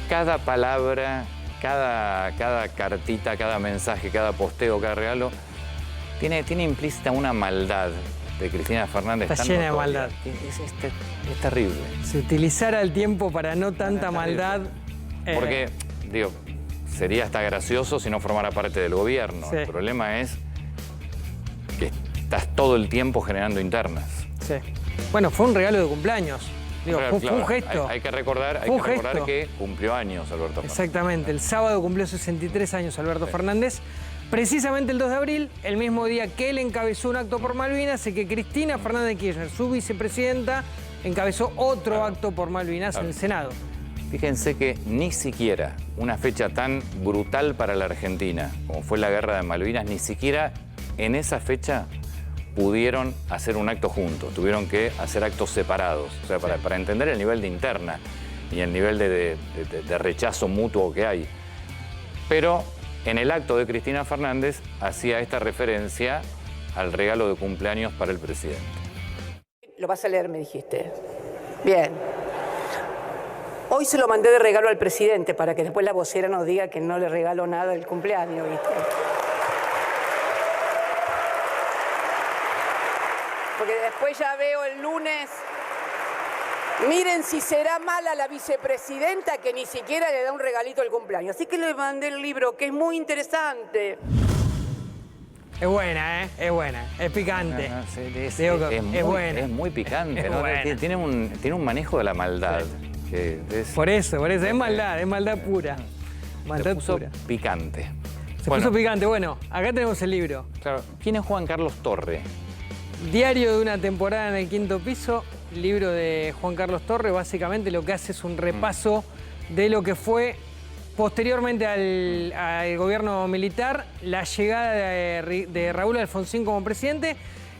cada palabra, cada cartita, cada mensaje, cada posteo, cada regalo, tiene implícita una maldad de Cristina Fernández. Está llena de maldad. Es terrible. Si utilizara el tiempo para no tanta maldad... Porque, digo, sería hasta gracioso si no formara parte del gobierno. Sí. El problema es que estás todo el tiempo generando internas. Sí. Bueno, fue un regalo de cumpleaños. Digo, fue un gesto. Hay que recordar que cumplió años Alberto Fernández. Exactamente. El sábado cumplió 63 años Alberto Fernández. Precisamente el 2 de abril, el mismo día que él encabezó un acto por Malvinas, y que Cristina Fernández de Kirchner, su vicepresidenta, encabezó otro acto por Malvinas en el Senado. Fíjense que ni siquiera una fecha tan brutal para la Argentina como fue la Guerra de Malvinas, ni siquiera en esa fecha pudieron hacer un acto juntos, tuvieron que hacer actos separados, o sea, para entender el nivel de interna y el nivel de rechazo mutuo que hay. Pero en el acto de Cristina Fernández hacía esta referencia al regalo de cumpleaños para el presidente. Lo vas a leer, me dijiste. Bien. Hoy se lo mandé de regalo al presidente para que después la vocera nos diga que no le regalo nada del cumpleaños, ¿viste? Porque después ya veo el lunes. Miren si será mala la vicepresidenta que ni siquiera le da un regalito al cumpleaños. Así que le mandé el libro, que es muy interesante. Es buena, ¿eh? Es buena. Es picante. Es buena. Es muy picante, es ¿no? Buena. Tiene un manejo de la maldad. Sí. Por eso. Es maldad pura. Maldad pura. Picante. Se puso picante. Bueno, acá tenemos el libro. Claro. ¿Quién es Juan Carlos Torre? Diario de una temporada en el quinto piso, libro de Juan Carlos Torre. Básicamente lo que hace es un repaso de lo que fue posteriormente al gobierno militar, la llegada de Raúl Alfonsín como presidente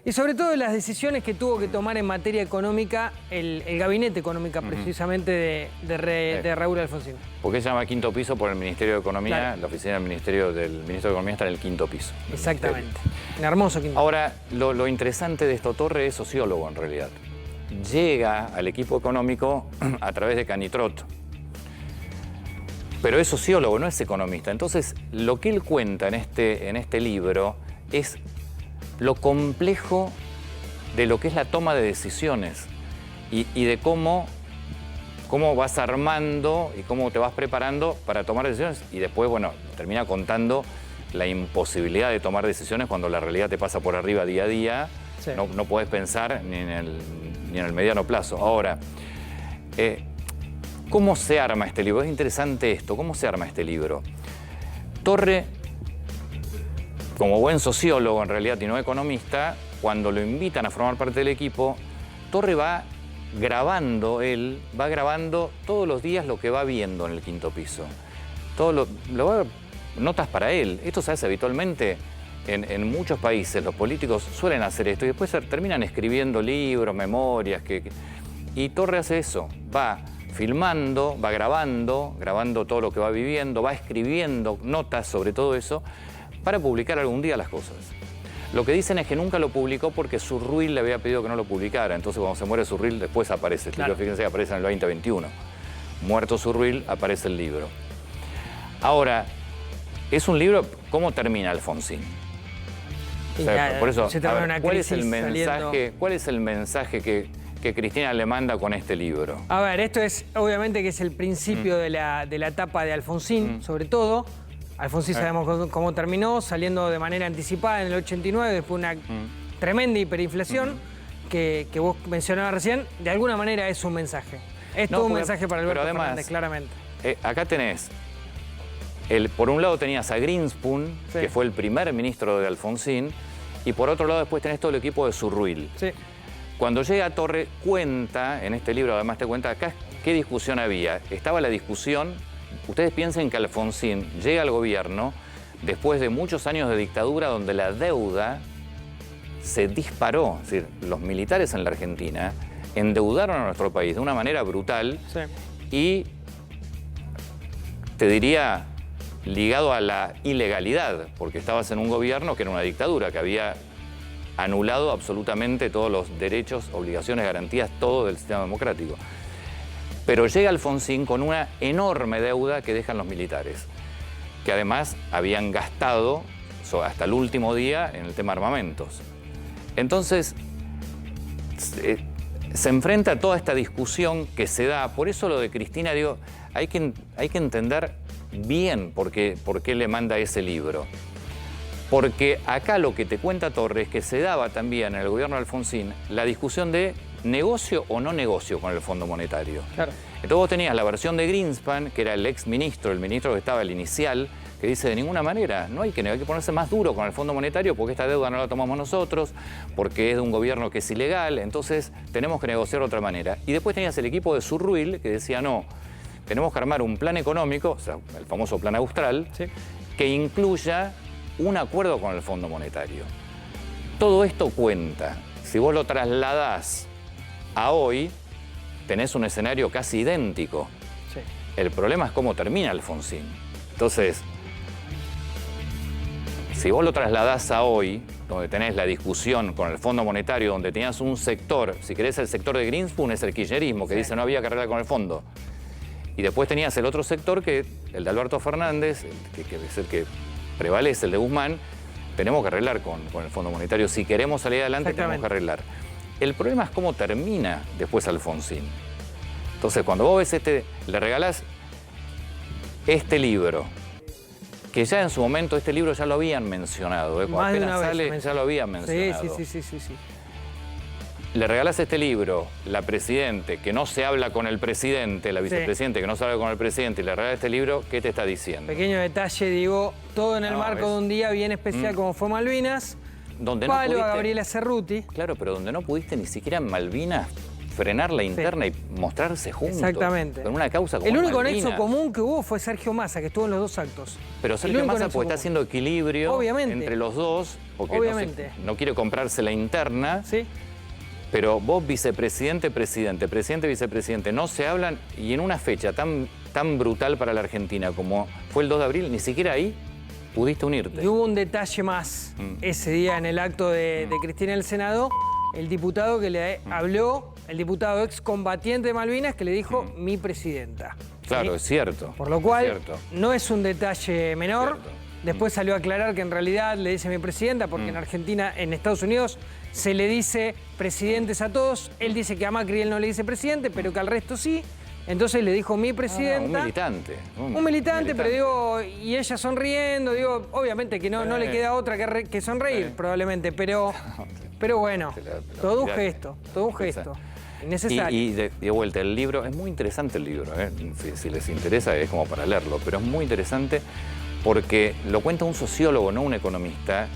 y sobre todo las decisiones que tuvo que tomar en materia económica el gabinete económico precisamente de Raúl Alfonsín. ¿Por qué se llama quinto piso? Por el Ministerio de Economía. Claro. La oficina del Ministro de Economía está en el quinto piso. Exactamente. Un hermoso quinto piso. Ahora, lo interesante de esto, Torre es sociólogo en realidad. Llega al equipo económico a través de Canitrot. Pero es sociólogo, no es economista. Entonces, lo que él cuenta en este libro es lo complejo de lo que es la toma de decisiones y de cómo vas armando y cómo te vas preparando para tomar decisiones y después, bueno, termina contando la imposibilidad de tomar decisiones cuando la realidad te pasa por arriba día a día. Sí. No podés pensar ni en el mediano plazo. Ahora, ¿cómo se arma este libro? Es interesante esto. ¿Cómo se arma este libro? Torre, como buen sociólogo en realidad y no economista, cuando lo invitan a formar parte del equipo, Torre va grabando todos los días lo que va viendo en el quinto piso. Notas para él. Esto se hace habitualmente en muchos países. Los políticos suelen hacer esto y después terminan escribiendo libros, memorias. Y Torre hace eso. Va filmando, va grabando todo lo que va viviendo, va escribiendo notas sobre todo eso para publicar algún día las cosas. Lo que dicen es que nunca lo publicó porque Surruil le había pedido que no lo publicara. Entonces cuando se muere Surruil después aparece. El libro, fíjense que aparece en el 2021. Muerto Surruil, aparece el libro. Ahora, es un libro, ¿cómo termina Alfonsín? O sea, por eso, ¿cuál es el mensaje que Cristina le manda con este libro? A ver, esto es, obviamente, que es el principio de la etapa de Alfonsín, sobre todo. Alfonsín sabemos cómo terminó, saliendo de manera anticipada en el 89, después una tremenda hiperinflación que vos mencionabas recién. De alguna manera es un mensaje. Es todo un mensaje para Alberto Fernández, claramente. Acá tenés, por un lado tenías a Greenspoon, que fue el primer ministro de Alfonsín, y por otro lado después tenés todo el equipo de Surruil. Sí. Cuando llega Torre, cuenta, en este libro además te cuenta acá qué discusión había. Estaba la discusión, ustedes piensen que Alfonsín llega al gobierno después de muchos años de dictadura donde la deuda se disparó. Es decir, los militares en la Argentina endeudaron a nuestro país de una manera brutal y, te diría, ligado a la ilegalidad, porque estabas en un gobierno que era una dictadura, que había anulado absolutamente todos los derechos, obligaciones, garantías, todo del sistema democrático. Pero llega Alfonsín con una enorme deuda que dejan los militares, que además habían gastado hasta el último día en el tema armamentos. Entonces, se enfrenta a toda esta discusión que se da. Por eso lo de Cristina, digo, hay que entender bien por qué le manda ese libro. Porque acá lo que te cuenta Torres es que se daba también en el gobierno de Alfonsín la discusión de negocio o no negocio con el Fondo Monetario. Claro. Entonces vos tenías la versión de Greenspan, que era el ex ministro, el ministro que estaba el inicial, que dice de ninguna manera, hay que ponerse más duro con el Fondo Monetario porque esta deuda no la tomamos nosotros, porque es de un gobierno que es ilegal, entonces tenemos que negociar de otra manera. Y después tenías el equipo de Surruil que decía no, tenemos que armar un plan económico, o sea, el famoso plan austral, Sí. que incluya un acuerdo con el Fondo Monetario. Todo esto cuenta. Si vos lo trasladás a hoy, tenés un escenario casi idéntico. Sí. El problema es cómo termina Alfonsín. Entonces, si vos lo trasladás a hoy, donde tenés la discusión con el Fondo Monetario, donde tenías un sector, si querés el sector de Greenspan es el kirchnerismo, que Sí. dice no había que arreglar con el fondo. Y después tenías el otro sector, que el de Alberto Fernández, que es el que prevalece, el de Guzmán, tenemos que arreglar con el Fondo Monetario. Si queremos salir adelante, tenemos que arreglar. El problema es cómo termina después Alfonsín. Entonces, cuando vos ves le regalás este libro, que ya en su momento este libro ya lo habían mencionado, cuando Más de apenas una vez sale, ya lo habían mencionado. Sí. Le regalás este libro, la presidente, que no se habla con el presidente, la vicepresidente, que no se habla con el presidente, y le regalás este libro, ¿qué te está diciendo? Pequeño detalle, digo, todo en el marco de un día bien especial como fue Malvinas. Donde no Palo pudiste, a Gabriela Cerruti. Claro, pero donde no pudiste ni siquiera en Malvinas frenar la interna y mostrarse juntos. Exactamente. Con una causa como El único Malvinas. nexo común que hubo fue Sergio Massa, que estuvo en los dos actos. Pero Sergio Massa porque está haciendo equilibrio entre los dos, porque no quiere comprarse la interna. Sí. Pero vos, vicepresidente, presidente, presidente, vicepresidente, no se hablan, y en una fecha tan brutal para la Argentina como fue el 2 de abril, ni siquiera ahí pudiste unirte. Y hubo un detalle más ese día en el acto de Cristina en el Senado, el diputado que le habló, el diputado excombatiente de Malvinas, que le dijo mi presidenta. Claro, ¿sí? es cierto. Por lo cual, no es un detalle menor. Después salió a aclarar que en realidad le dice mi presidenta, porque en Argentina, en Estados Unidos, se le dice presidentes a todos. Él dice que a Macri él no le dice presidente, pero que al resto sí. Entonces le dijo mi presidenta. Un militante. Un militante, pero digo, y ella sonriendo, digo, obviamente que no le queda otra que sonreír, probablemente, pero bueno, todo un gesto, innecesario. Y de vuelta, el libro, es muy interesante el libro, si les interesa es como para leerlo, pero es muy interesante porque lo cuenta un sociólogo, no un economista,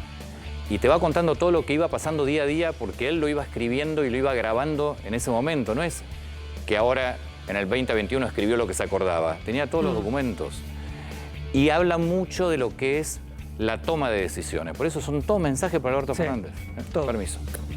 y te va contando todo lo que iba pasando día a día porque él lo iba escribiendo y lo iba grabando en ese momento. No es que ahora en el 2021 escribió lo que se acordaba, tenía todos los documentos. Y habla mucho de lo que es la toma de decisiones. Por eso son todos mensajes para Alberto Fernández. Todo. Permiso.